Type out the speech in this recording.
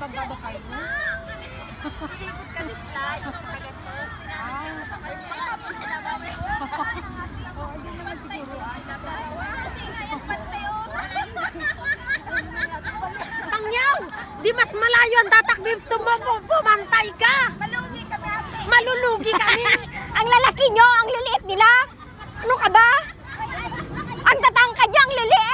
Kabagado kayo. Iikot kasi sila, yung taga-post. Hindi naman siguro. Pangyaw, di mas malayo ang tatakbib pumantay ka. Malugi kami ate. Malulugi kami. Ang lalaki nyo, ang liliit nila. Ano ka ba? Ang tatangkad nyo, ang liliit.